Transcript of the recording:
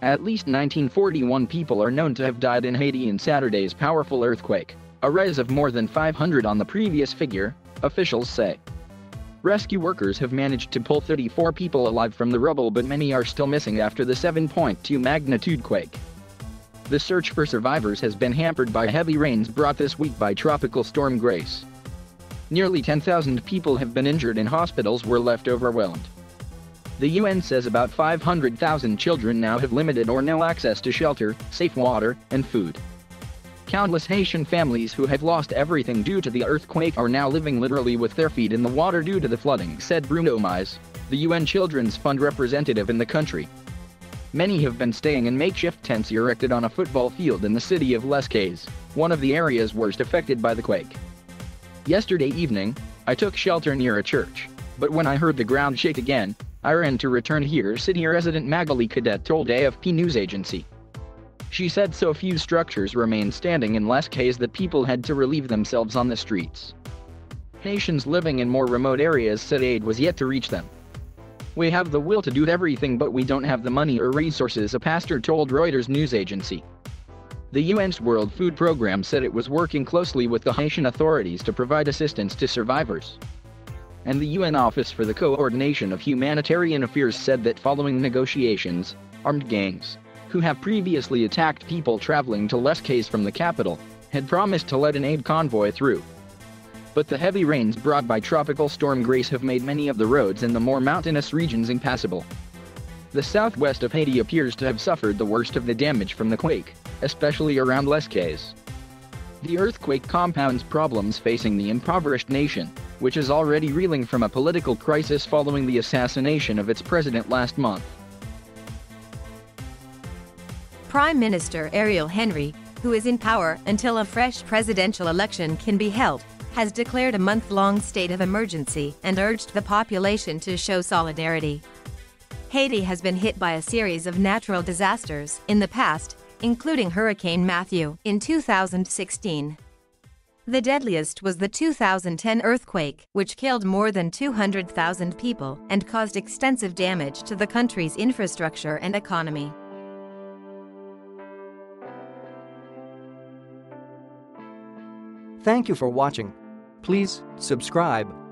At least 1941 people are known to have died in Haiti in Saturday's powerful earthquake, a rise of more than 500 on the previous figure, officials say. Rescue workers have managed to pull 34 people alive from the rubble, but many are still missing after the 7.2 magnitude quake. The search for survivors has been hampered by heavy rains brought this week by Tropical Storm Grace. Nearly 10,000 people have been injured and hospitals were left overwhelmed. The UN says about 500,000 children now have limited or no access to shelter, safe water, and food. Countless Haitian families who have lost everything due to the earthquake are now living literally with their feet in the water due to the flooding, said Bruno Mies, the UN Children's Fund representative in the country. Many have been staying in makeshift tents erected on a football field in the city of Les Cayes, one of the areas worst affected by the quake. Yesterday evening, I took shelter near a church, but when I heard the ground shake again, I ran to return here, city resident Magali Cadet told AFP news agency. She said so few structures remain standing in Les Cayes that people had to relieve themselves on the streets. Haitians living in more remote areas said aid was yet to reach them. We have the will to do everything, but we don't have the money or resources, a pastor told Reuters news agency. The UN's World Food Program said it was working closely with the Haitian authorities to provide assistance to survivors. And the UN Office for the Coordination of Humanitarian Affairs said that following negotiations, armed gangs, who have previously attacked people traveling to Les Cayes from the capital, had promised to let an aid convoy through. But the heavy rains brought by Tropical Storm Grace have made many of the roads in the more mountainous regions impassable. The southwest of Haiti appears to have suffered the worst of the damage from the quake, especially around Les Cayes. The earthquake compounds problems facing the impoverished nation, which is already reeling from a political crisis following the assassination of its president last month. Prime Minister Ariel Henry, who is in power until a fresh presidential election can be held, has declared a month-long state of emergency and urged the population to show solidarity. Haiti has been hit by a series of natural disasters in the past, including Hurricane Matthew in 2016. The deadliest was the 2010 earthquake, which killed more than 200,000 people and caused extensive damage to the country's infrastructure and economy. Thank you for watching. Please subscribe.